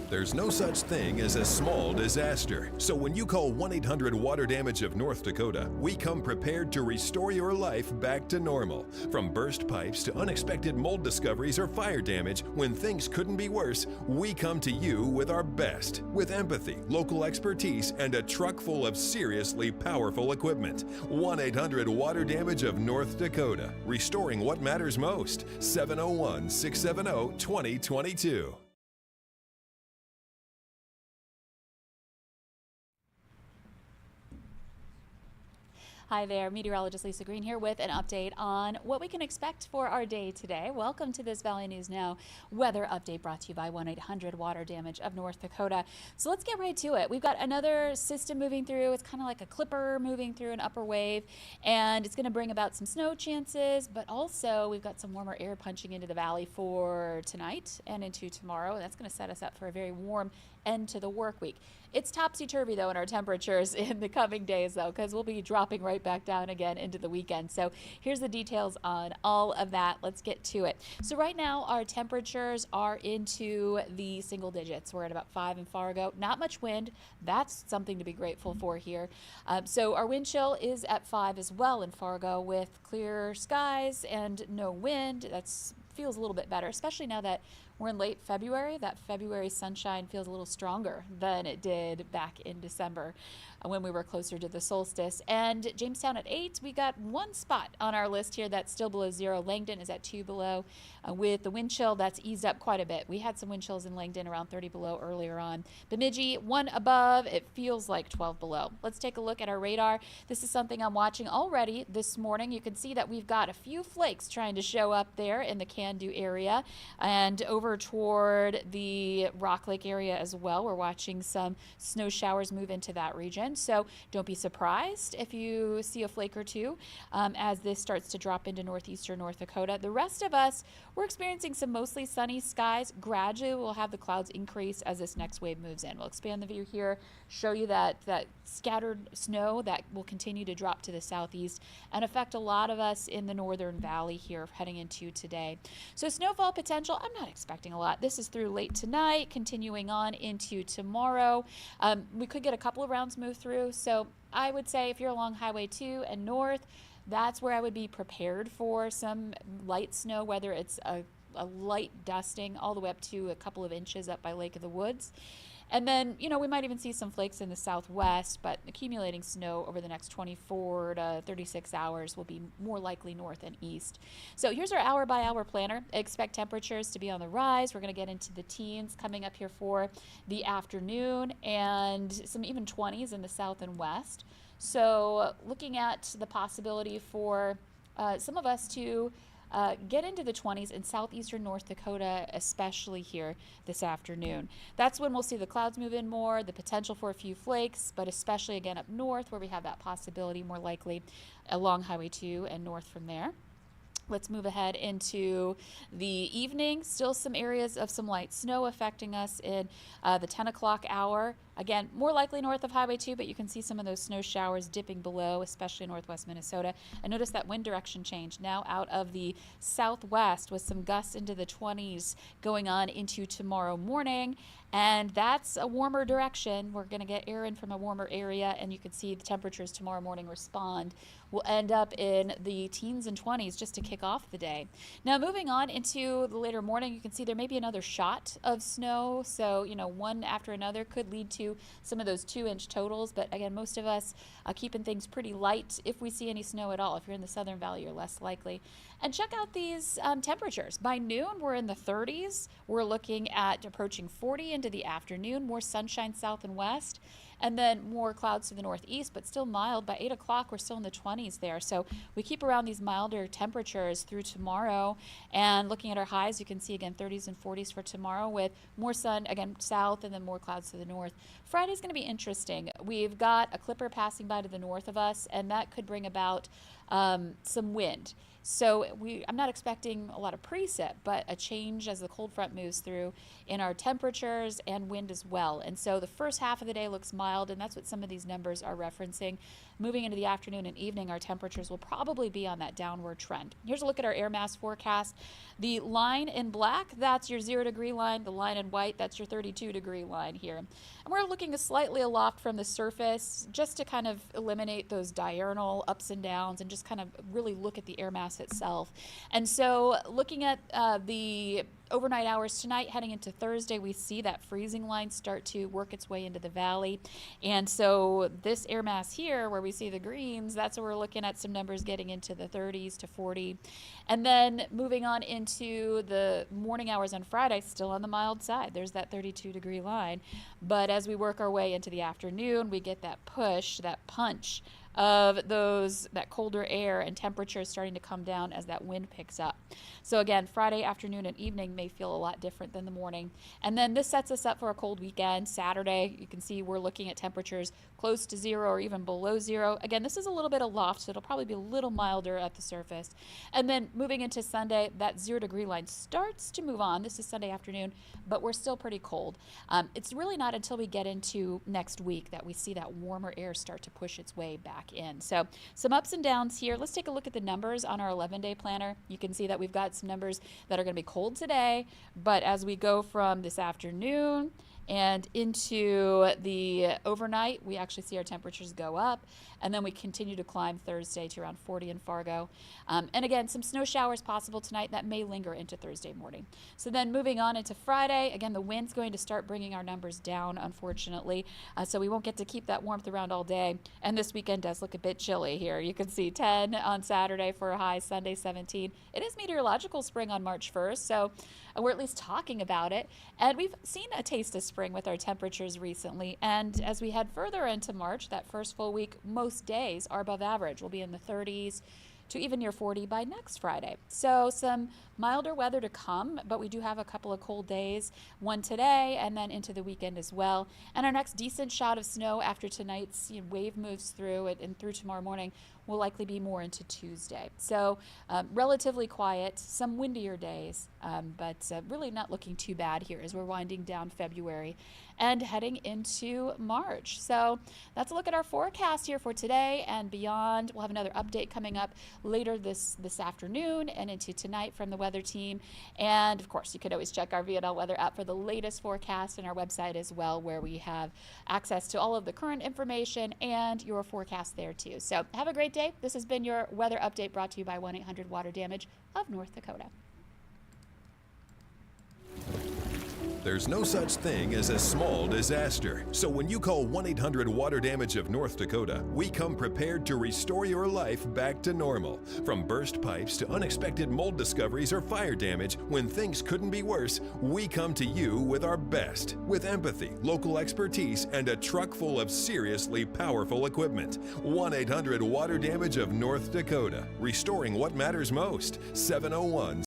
There's no such thing as a small disaster. So when you call 1-800-WATER-DAMAGE of North Dakota, we come prepared to restore your life back to normal. From burst pipes to unexpected mold discoveries or fire damage, when things couldn't be worse, we come to you with our best. With empathy, local expertise, and a truck full of seriously powerful equipment. 1-800-WATER-DAMAGE of North Dakota. Restoring what matters most. 701-670-2022. Hi there, meteorologist Lisa Green here with an update on what we can expect for our day today. Welcome to this Valley News Now weather update brought to you by 1-800-WATER-DAMAGE of North Dakota. So let's get right to it. We've got another system moving through. It's kind of like a clipper moving through an upper wave, and it's going to bring about some snow chances, but also we've got some warmer air punching into the valley for tonight and into tomorrow. That's going to set us up for a very warm end to the work week. It's topsy-turvy though in our temperatures in the coming days though, because we'll be dropping right back down again into the weekend. So here's the details on all of that. Let's get to it. So right now our temperatures are into the single digits. We're at about 5 in Fargo. Not much wind. That's something to be grateful for here. So our wind chill is at 5 as well in Fargo with clear skies and no wind. That's feels a little bit better, especially now that we're in late February. That February sunshine feels a little stronger than it did back in December when we were closer to the solstice. And Jamestown at 8, we got one spot on our list here that's still below 0. Langdon is at 2 below. With the wind chill, that's eased up quite a bit. We had some wind chills in Langdon around 30 below earlier on. Bemidji, 1 above. It feels like 12 below. Let's take a look at our radar. This is something I'm watching already this morning. You can see that we've got a few flakes trying to show up there in the Can-Do area and over toward the Rock Lake area as well. We're watching some snow showers move into that region. So don't be surprised if you see a flake or two as this starts to drop into northeastern North Dakota. The rest of us, we're experiencing some mostly sunny skies. Gradually we'll have the clouds increase as this next wave moves in. We'll expand the view here, show you that scattered snow that will continue to drop to the southeast and affect a lot of us in the northern valley here heading into today. So snowfall potential, I'm not expecting a lot. This is through late tonight, continuing on into tomorrow. We could get a couple of rounds move through. So I would say if you're along Highway 2 and north, that's where I would be prepared for some light snow, whether it's a light dusting all the way up to a couple of inches up by Lake of the Woods. And then, you know, we might even see some flakes in the southwest, but accumulating snow over the next 24 to 36 hours will be more likely north and east. So here's our hour-by-hour planner. Expect temperatures to be on the rise. We're going to get into the teens coming up here for the afternoon and some even 20s in the south and west. So looking at the possibility for some of us to get into the 20s in southeastern North Dakota, especially here this afternoon. That's when we'll see the clouds move in more, the potential for a few flakes, but especially again up north where we have that possibility more likely along Highway 2 and north from there. Let's move ahead into the evening. Still some areas of some light snow affecting us in the 10 o'clock hour. Again, more likely north of Highway 2, but you can see some of those snow showers dipping below, especially in northwest Minnesota. And notice that wind direction change now out of the southwest with some gusts into the 20s going on into tomorrow morning. And that's a warmer direction. We're going to get air in from a warmer area, and you can see the temperatures tomorrow morning respond. We'll end up in the teens and 20s just to kick off the day. Now moving on into the later morning, you can see there may be another shot of snow. So, you know, one after another could lead to some of those 2-inch totals. But again, most of us keeping things pretty light if we see any snow at all. If you're in the Southern Valley, you're less likely. And check out these temperatures. By noon, we're in the 30s. We're looking at approaching 40 into the afternoon, more sunshine south and west. And then more clouds to the northeast, but still mild. By 8 o'clock, we're still in the 20s there. So we keep around these milder temperatures through tomorrow. And looking at our highs, you can see again 30s and 40s for tomorrow with more sun, again, south and then more clouds to the north. Friday's going to be interesting. We've got a clipper passing by to the north of us, and that could bring about some wind. So I'm not expecting a lot of precip, but a change as the cold front moves through in our temperatures and wind as well. And so the first half of the day looks mild, and that's what some of these numbers are referencing. moving into the afternoon and evening, our temperatures will probably be on that downward trend. Here's a look at our air mass forecast. The line in black, that's your 0 degree line. The line in white, that's your 32 degree line here. And we're looking slightly aloft from the surface just to kind of eliminate those diurnal ups and downs and just kind of really look at the air mass itself. And so looking at the overnight hours tonight, heading into Thursday, we see that freezing line start to work its way into the valley. And so this air mass here, where we see the greens, that's where we're looking at some numbers getting into the 30s to 40. And then moving on into the morning hours on Friday, still on the mild side. There's that 32 degree line. But as we work our way into the afternoon, we get that push, that punch of that colder air and temperatures starting to come down as that wind picks up. So again, Friday afternoon and evening may feel a lot different than the morning. And then this sets us up for a cold weekend. Saturday, you can see we're looking at temperatures close to 0 or even below 0. Again, this is a little bit aloft, so it'll probably be a little milder at the surface. And then moving into Sunday, that 0 degree line starts to move on. This is Sunday afternoon, but we're still pretty cold. It's really not until we get into next week that we see that warmer air start to push its way back in. So some ups and downs here. Let's take a look at the numbers on our 11-day planner. You can see that we've got some numbers that are going to be cold today, but as we go from this afternoon and into the overnight, we actually see our temperatures go up, and then we continue to climb Thursday to around 40 in Fargo. And again, some snow showers possible tonight that may linger into Thursday morning. So then moving on into Friday, again, the wind's going to start bringing our numbers down, unfortunately, so we won't get to keep that warmth around all day. And this weekend does look a bit chilly here. You can see 10 on Saturday for a high, Sunday 17. It is meteorological spring on March 1st, so we're at least talking about it. And we've seen a taste of spring with our temperatures recently. And as we head further into March, that first full week, most days are above average. We'll be in the 30s to even near 40 by next Friday. So some milder weather to come, but we do have a couple of cold days, one today and then into the weekend as well. And our next decent shot of snow after tonight's wave moves through it and through tomorrow morning will likely be more into Tuesday. So relatively quiet, some windier days, but really not looking too bad here as we're winding down February and heading into March. So that's a look at our forecast here for today and beyond. We'll have another update coming up later this afternoon and into tonight from the weather team. And of course, you can always check our VNN weather app for the latest forecast and our website as well, where we have access to all of the current information and your forecast there too. So have a great day. This has been your weather update brought to you by 1-800-WATER-DAMAGE of North Dakota. There's no such thing as a small disaster. So when you call 1-800-WATER-DAMAGE of North Dakota, we come prepared to restore your life back to normal. From burst pipes to unexpected mold discoveries or fire damage, when things couldn't be worse, we come to you with our best. With empathy, local expertise, and a truck full of seriously powerful equipment. 1-800-WATER-DAMAGE of North Dakota. Restoring what matters most. 701